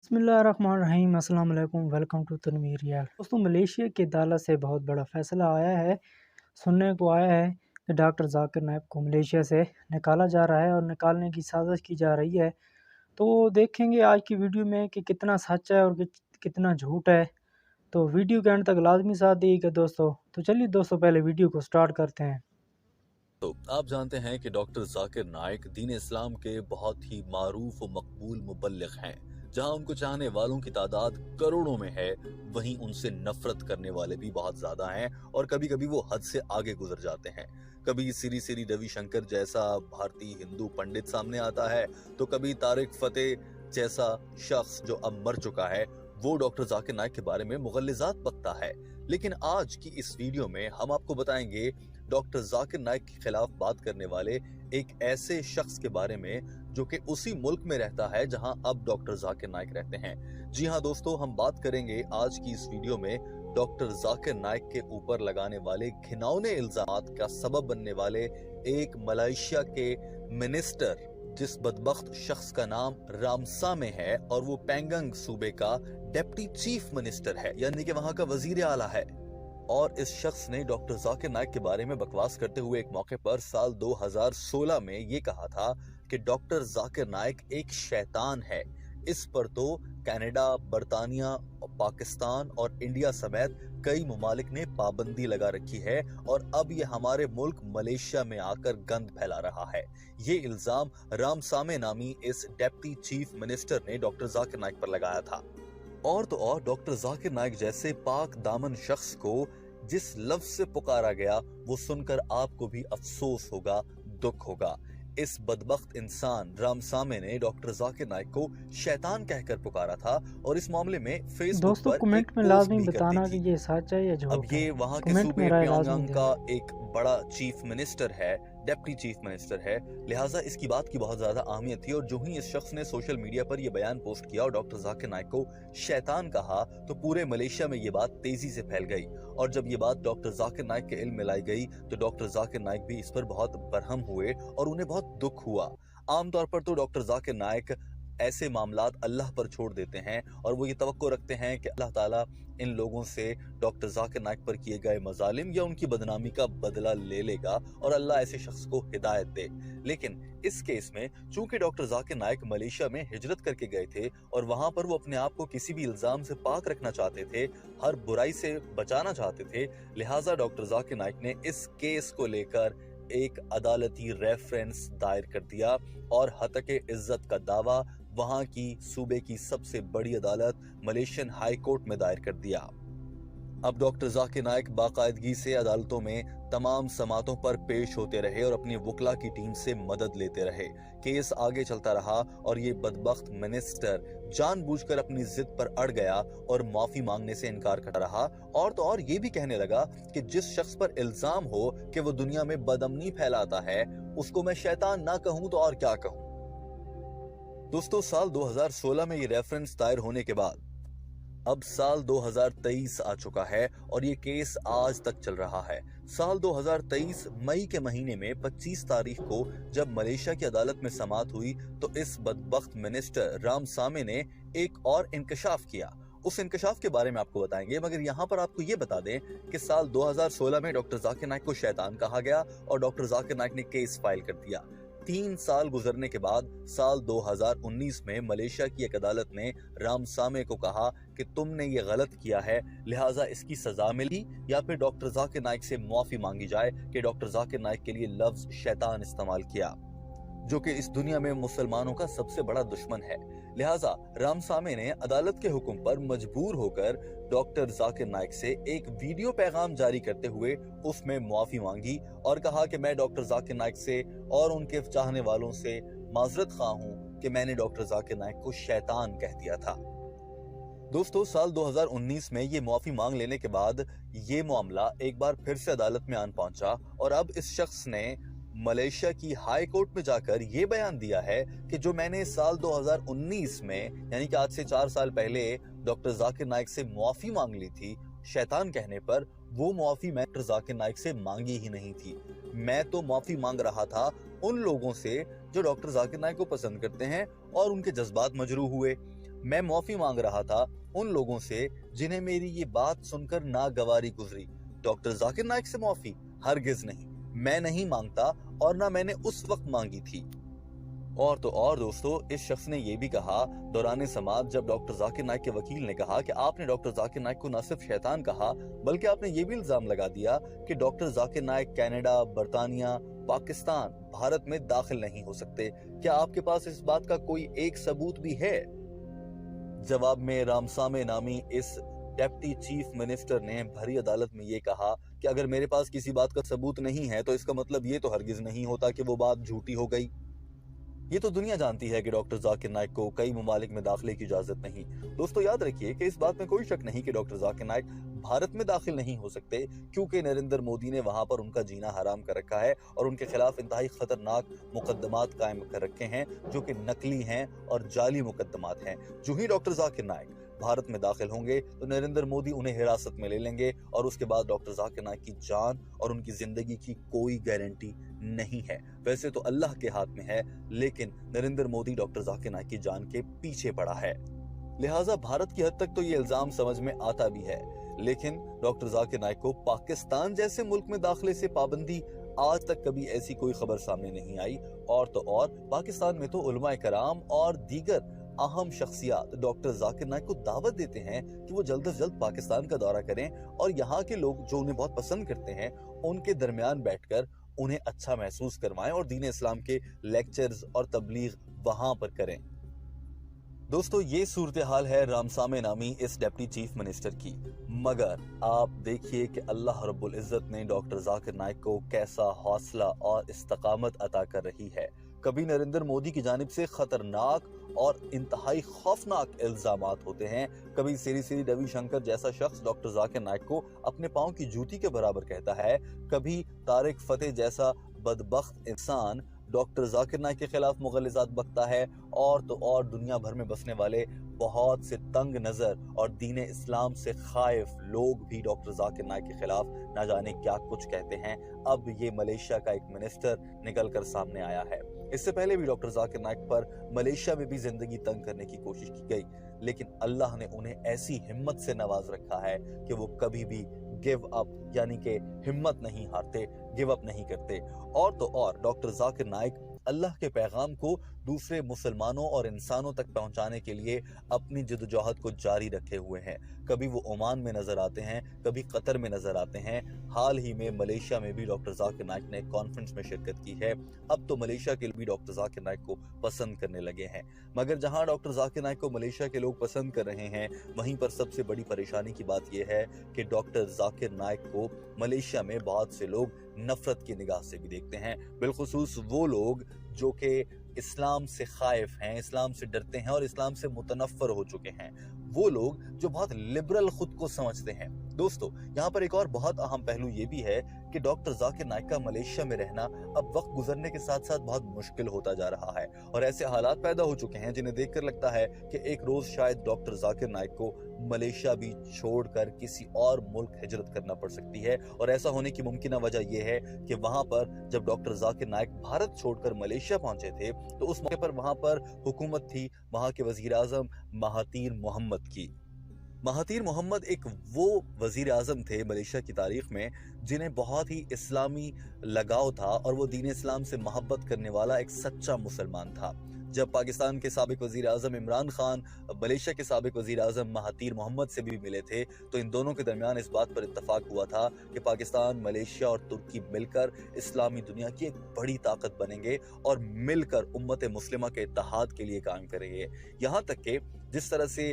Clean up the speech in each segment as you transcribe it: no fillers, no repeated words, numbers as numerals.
बिस्मिल्लाहिर्रहमानिर्रहीम अस्सलाम वालेकुम वेलकम टू तनवीर रियाल। दोस्तों, मलेशिया की अदालत से बहुत बड़ा फैसला आया है। सुनने को आया है कि डॉक्टर जाकिर नाइक को मलेशिया से निकाला जा रहा है और निकालने की साजिश की जा रही है। तो देखेंगे आज की वीडियो में कि कितना सच है और कितना झूठ है। तो वीडियो के अंत तक लाजमी साथ दीजिएगा दोस्तों। तो चलिए दोस्तों, पहले वीडियो को स्टार्ट करते हैं। तो आप जानते हैं कि डॉक्टर जाकिर नाइक दीन इस्लाम के बहुत ही मारूफ व मकबूल मुबल्लिग हैं। जहां उनको चाहने वालों की तादाद करोड़ों में है, वहीं उनसे नफरत करने वाले भी बहुत ज्यादा हैं और कभी कभी वो हद से आगे गुजर जाते हैं। कभी श्री श्री रविशंकर जैसा भारतीय हिंदू पंडित सामने आता है, तो कभी तारिक फतेह जैसा शख्स जो अब मर चुका है, वो डॉक्टर जाकिर नाइक के बारे में मुगल्लिजात बकता है। लेकिन आज की इस वीडियो में हम आपको बताएंगे डॉक्टर जाकिर नाइक के खिलाफ बात करने वाले एक ऐसे शख्स के बारे में जो कि उसी मुल्क में रहता है जहां अब डॉक्टर जाकिर नाइक रहते हैं। जी हां दोस्तों, हम बात करेंगे आज की इस वीडियो में डॉक्टर जाकिर नाइक के ऊपर लगाने वाले घिनौने इल्जामात का सबब बनने वाले एक मलेशिया के मिनिस्टर, जिस बदबख्त शख्स का नाम रामसामे है और वो पेंगंग सूबे का डिप्टी चीफ मिनिस्टर है, यानी कि वहां का वजीर आला है। और इस शख्स ने डॉक्टर जाकिर नाइक के बारे में बकवास करते हुए एक मौके पर साल 2016 में ये कहा था कि डॉक्टर जाकिर नाइक एक शैतान है। इस पर तो कनाडा, बर्तानिया, पाकिस्तान और इंडिया समेत कई ममालिक ने पाबंदी लगा रखी है और अब ये हमारे मुल्क मलेशिया में आकर गंद फैला रहा है। ये इल्जाम रामसामे नामी इस डिप्टी चीफ मिनिस्टर ने डॉक्टर जाकिर नाइक पर लगाया था। और तो और डॉक्टर जाकिर नाइक जैसे पाक दामन शख्स को जिस लफ्ज से पुकारा गया, वो सुनकर आपको भी अफसोस होगा, दुख होगा। इस बदबख्त इंसान रामसामे ने डॉक्टर जाकिर नाइक को शैतान कहकर पुकारा था और इस मामले में फेसबुक दोस्तों, पर एक कमेंट में पोस्ट लाजमी भी कर दी बताना कि थी। ये सच है या अब झूठ है। ये वहां के कमेंट में सूबे राय लाजमी प्योंगयांग का देना। एक बड़ा चीफ मिनिस्टर है, डिप्टी चीफ मिनिस्टर है, लिहाजा इसकी बात की बहुत ज्यादा अहमियत थी। और जो ही इस शख्स ने सोशल मीडिया पर यह बयान पोस्ट किया और डॉक्टर जाकिर नाइक को शैतान कहा, तो पूरे मलेशिया में ये बात तेजी से फैल गई। और जब ये बात डॉक्टर जाकिर नाइक के इल्म में लाई गई, तो डॉक्टर जाकिर नाइक भी इस पर बहुत बरहम हुए और उन्हें बहुत दुख हुआ। आमतौर पर तो डॉक्टर जाकिर नाइक ऐसे मामलात अल्लाह पर छोड़ देते हैं और वो ये तवक्को रखते हैं कि अल्लाह ताला इन लोगों से डॉक्टर जाकिर नाइक पर किए गए मजालिम या उनकी बदनामी का बदला ले लेगा और अल्लाह ऐसे शख्स को हिदायत दे। लेकिन इस केस में चूंकि डॉक्टर जाकिर नाइक मलेशिया में हिजरत करके गए थे और वहां पर वो अपने आप को किसी भी इल्जाम से पाक रखना चाहते थे, हर बुराई से बचाना चाहते थे, लिहाजा डॉक्टर जाकिर नाइक ने इस केस को लेकर एक अदालती रेफरेंस दायर कर दिया और हतके इज्जत का दावा वहां की सूबे की सबसे बड़ी अदालत मलेशियन हाई कोर्ट में दायर कर दिया। अब डॉक्टर जाकिर नाइक बाकायदगी से अदालतों में तमाम समातों पर पेश होते रहे और अपनी वकला की टीम से मदद लेते रहे। केस आगे चलता रहा और ये बदबख्त मिनिस्टर जानबूझकर अपनी जिद पर अड़ गया और माफी मांगने से इनकार करता रहा। और तो और ये भी कहने लगा कि जिस शख्स पर इल्जाम हो कि वो दुनिया में बदअमनी फैलाता है, उसको मैं शैतान ना कहूं तो और क्या कहूं। दोस्तों, साल 2016 में ये रेफरेंस दायर होने के बाद अब साल 2023 आ चुका है और ये केस आज तक चल रहा है। साल 2023 मई के महीने में 25 तारीख को जब मलेशिया की अदालत में समाअत हुई, तो इस बदबख्त मिनिस्टर रामसामे ने एक और इंकशाफ किया। उस इंकशाफ के बारे में आपको बताएंगे, मगर यहाँ पर आपको ये बता दें कि साल 2016 में डॉक्टर जाकिर नाइक को शैतान कहा गया और डॉक्टर जाकिर नाइक ने केस फाइल कर दिया। 3 साल गुजरने के बाद साल 2019 में मलेशिया की एक अदालत ने रामसामे को कहा कि तुमने ये गलत किया है, लिहाजा इसकी सजा मिली या फिर डॉक्टर जाकिर नाइक से माफी मांगी जाए कि डॉक्टर जाकिर नाइक के लिए लफ्ज शैतान इस्तेमाल किया, जो कि इस दुनिया में मुसलमानों का सबसे बड़ा दुश्मन है। लिहाजा रामसामे ने अदालत के हुक्म पर मजबूर होकर डॉक्टर जाकिर नाइक से एक वीडियो पैगाम जारी करते हुए उसमें माफी मांगी और कहा कि मैं डॉक्टर जाकिर नाइक से और उनके चाहने वालों से माजरत खा हूं कि मैंने डॉक्टर जाकिर नाइक को शैतान कह दिया था। दोस्तों, साल 2019 में ये माफी मांग लेने के बाद ये मामला एक बार फिर से अदालत में आन पहुंचा और अब इस शख्स ने मलेशिया की हाई कोर्ट में जाकर ये बयान दिया है कि जो मैंने साल 2019 में, यानी कि आज से 4 साल पहले डॉक्टर जाकिर नाइक से माफी मांग ली थी शैतान कहने पर, वो माफी मैं डॉक्टर जाकिर नाइक से मांगी ही नहीं थी। मैं तो माफी मांग रहा था उन लोगों से जो डॉक्टर जाकिर नाइक को पसंद करते हैं और उनके जज्बात मजरूह हुए। मैं माफी मांग रहा था उन लोगों से जिन्हें मेरी ये बात सुनकर नागवारी गुजरी। डॉक्टर जाकिर नाइक से माफी? हरगिज नहीं, मैं नहीं मांगता और ना मैंने उस वक्त मांगी थी। और तो और दोस्तों, इस शख्स ने यह भी कहा दौरान समाअत, जब डॉक्टर जाकिर नाइक के वकील ने कहा कि आपने डॉक्टर जाकिर नाइक को न सिर्फ शैतान कहा बल्कि आपने ये भी इल्जाम लगा दिया कि डॉक्टर जाकिर नाइक कनाडा, बरतानिया, पाकिस्तान, भारत में दाखिल नहीं हो सकते। क्या आपके पास इस बात का कोई एक सबूत भी है? जवाब में रामसामे नामी इस डेप्टी चीफ मिनिस्टर ने भरी अदालत में ये कहा कि अगर मेरे पास किसी बात का सबूत नहीं है तो इसका मतलब ये तो हरगिज नहीं होता कि वो बात झूठी हो गई। ये तो दुनिया जानती है कि डॉक्टर जाकिर नाइक को कई ममालिक में दाखिले की इजाजत नहीं। दोस्तों याद रखिए कि इस बात में कोई शक नहीं कि डॉक्टर जाकिर नाइक भारत में दाखिल नहीं हो सकते, क्योंकि नरेंद्र मोदी ने वहां पर उनका जीना हराम कर रखा है और उनके खिलाफ इंतहाई खतरनाक मुकदमात कायम कर रखे हैं जो कि नकली हैं और जाली मुकदमात हैं। जो ही डॉक्टर जाकिर नाइक भारत में दाखिल होंगे तो नरेंद्र मोदी उन्हें हिरासत में ले लेंगे और उसके बाद डॉक्टर जाकिर नाइक की जान और उनकी जिंदगी की कोई गारंटी नहीं है। वैसे तो अल्लाह के हाथ में है, लेकिन नरेंद्र मोदी डॉक्टर जाकिर नाइक की जान के पीछे पड़ा है। लिहाजा भारत की हद तक तो ये इल्जाम समझ में आता भी है, लेकिन डॉक्टर जाकिर नाइक को पाकिस्तान जैसे मुल्क में दाखिले से पाबंदी, आज तक कभी ऐसी कोई खबर सामने नहीं आई। और तो और पाकिस्तान में तो उलमाए कराम और दीगर अहम शख्सियात डॉक्टर जाकिर नाइक को दावत देते हैं कि वो जल्द से जल्द पाकिस्तान का दौरा करें और यहाँ के लोग जो उन्हें बहुत पसंद करते हैं उनके दरमियान बैठकर उन्हें अच्छा महसूस करवाएं और दीन इस्लाम के लेक्चर्स और तबलीग वहां पर करें। दोस्तों ये सूरत हाल है रामसामे नामी इस डिप्टी चीफ मिनिस्टर की, मगर आप देखिए कि अल्लाह रब्बुल इज्जत ने डॉक्टर जाकिर नाइक को कैसा हौसला और इस्तकामत अता कर रही है। कभी नरेंद्र मोदी की जानिब से खतरनाक और इंतहाई खौफनाक इल्जामात होते हैं, कभी श्री श्री रविशंकर जैसा शख्स डॉक्टर जाकिर नाइक को अपने पांव की जूती के बराबर कहता है, कभी तारिक फतेह जैसा बदबख्त इंसान डॉक्टर जाकिर नाइक के खिलाफ मुगलिजात बकता है, और तो और दुनिया भर में बसने वाले बहुत से तंग नजर और दीन इस्लाम से खाइफ लोग भी डॉक्टर जाकिर नाइक के खिलाफ ना जाने क्या कुछ कहते हैं। अब ये मलेशिया का एक मिनिस्टर निकल कर सामने आया है। इससे पहले भी डॉक्टर जाकिर नाइक पर मलेशिया में भी जिंदगी तंग करने की कोशिश की गई, लेकिन अल्लाह ने उन्हें ऐसी हिम्मत से नवाज रखा है कि वो कभी भी गिव अप यानी कि हिम्मत नहीं हारते, गिव अप नहीं करते। और तो और डॉक्टर जाकिर नाइक अल्लाह के पैगाम को दूसरे मुसलमानों और इंसानों तक पहुंचाने के लिए अपनी जद्दोजहद को जारी रखे हुए हैं। कभी वो ओमान में नजर आते हैं, कभी कतर में नजर आते हैं। हाल ही में मलेशिया में भी डॉक्टर जाकिर नाइक ने कॉन्फ्रेंस में शिरकत की है। अब तो मलेशिया के भी डॉक्टर जाकिर नाइक को पसंद करने लगे हैं। मगर जहां डॉक्टर जाकिर नाइक को मलेशिया के लोग पसंद कर रहे हैं, वहीं पर सबसे बड़ी परेशानी की बात यह है कि डॉक्टर जाकिर नाइक को मलेशिया में बहुत से लोग नफरत की निगाह से भी देखते हैं, बिलखुसूस वो लोग जो कि इस्लाम से खाइफ हैं, इस्लाम से डरते हैं और इस्लाम से मुतनफ्फर हो चुके हैं, वो लोग जो बहुत लिबरल खुद को समझते हैं। दोस्तों यहाँ पर एक और बहुत अहम पहलू ये भी है कि डॉक्टर जाकिर नाइक का मलेशिया में रहना अब वक्त गुजरने के साथ साथ बहुत मुश्किल होता जा रहा है और ऐसे हालात पैदा हो चुके हैं जिन्हें देखकर लगता है कि एक रोज शायद डॉक्टर जाकिर नाइक को मलेशिया भी छोड़कर किसी और मुल्क हिजरत करना पड़ सकती है। और ऐसा होने की मुमकिन वजह यह है कि वहां पर जब डॉक्टर जाकिर नाइक भारत छोड़कर मलेशिया पहुंचे थे तो उस मौके पर वहां पर हुकूमत थी वहां के वजीर आजम महातीर मोहम्मद की। महातीर मोहम्मद एक वो वजीर आजम थे मलेशिया की तारीख में जिन्हें बहुत ही इस्लामी लगाव था और वो दीन इस्लाम से मोहब्बत करने वाला एक सच्चा मुसलमान था। जब पाकिस्तान के साबिक वजीर आजम इमरान खान मलेशिया के साबिक वजीर आजम महातीर मोहम्मद से भी मिले थे तो इन दोनों के दरमियान इस बात पर इत्तफाक हुआ था कि पाकिस्तान, मलेशिया और तुर्की मिलकर इस्लामी दुनिया की एक बड़ी ताकत बनेंगे और मिलकर उम्मत मुस्लिमा के इत्तेहाद के लिए काम करेंगे। यहाँ तक कि जिस तरह से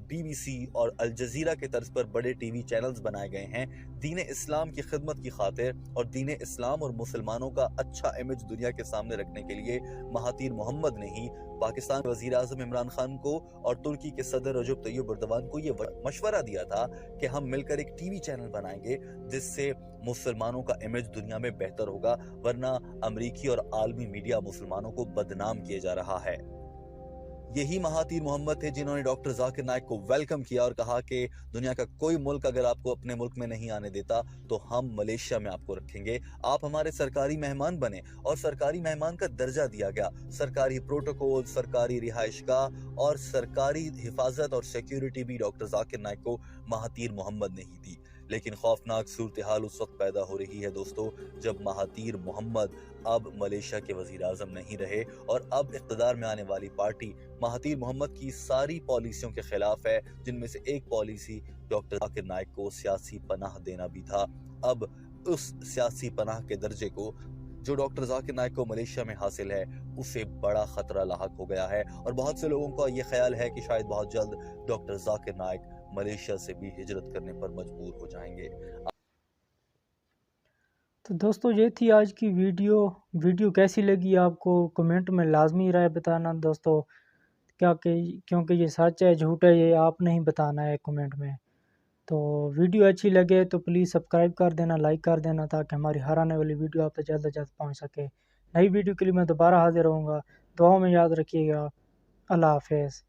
BBC और अल जजीरा के तर्ज पर बड़े टीवी चैनल्स बनाए गए हैं दीन इस्लाम की खिदमत की खातिर और दीन इस्लाम और मुसलमानों का अच्छा इमेज दुनिया के सामने रखने के लिए, महातीर मोहम्मद ने ही पाकिस्तान के वजीर आजम इमरान खान को और तुर्की के सदर रजब तैयब एर्दोगान को ये मशवरा दिया था कि हम मिलकर एक टीवी चैनल बनाएंगे जिससे मुसलमानों का इमेज दुनिया में बेहतर होगा, वरना अमरीकी और आलमी मीडिया मुसलमानों को बदनाम किए जा रहा है। यही महातीर मोहम्मद थे जिन्होंने डॉक्टर जाकिर नाइक को वेलकम किया और कहा कि दुनिया का कोई मुल्क अगर आपको अपने मुल्क में नहीं आने देता तो हम मलेशिया में आपको रखेंगे, आप हमारे सरकारी मेहमान बने। और सरकारी मेहमान का दर्जा दिया गया, सरकारी प्रोटोकॉल, सरकारी रिहाइशगाह और सरकारी हिफाजत और सिक्योरिटी भी डॉक्टर जाकिर नाइक को महातीर मोहम्मद ने ही दी। लेकिन खौफनाक सूरत हाल उस वक्त पैदा हो रही है दोस्तों, जब महातीर मोहम्मद अब मलेशिया के वजीर आजम नहीं रहे और अब इक़्तिदार में आने वाली पार्टी महातीर मोहम्मद की सारी पॉलिसियों के खिलाफ है, जिनमें से एक पॉलिसी डॉक्टर जाकिर नाइक को सियासी पनाह देना भी था। अब उस सियासी पनाह के दर्जे को जो डॉक्टर जाकिर नाइक को मलेशिया में हासिल है, उसे बड़ा खतरा लाहक हो गया है और बहुत से लोगों का ये ख्याल है कि शायद बहुत जल्द डॉक्टर जाकिर नाइक मलेशिया से भी हिजरत करने पर मजबूर हो जाएंगे। तो दोस्तों ये थी आज की वीडियो कैसी लगी आपको कमेंट में लाजमी राय बताना दोस्तों, क्योंकि ये सच है झूठ है ये आपने ही बताना है कमेंट में। तो वीडियो अच्छी लगे तो प्लीज़ सब्सक्राइब कर देना, लाइक कर देना, ताकि हमारी हर आने वाली वीडियो आप तक जल्द से जल्द पहुँच सके। नई वीडियो के लिए मैं दोबारा हाजिर रहूँगा, दुआओं में याद रखिएगा। अल्लाह हाफिज़।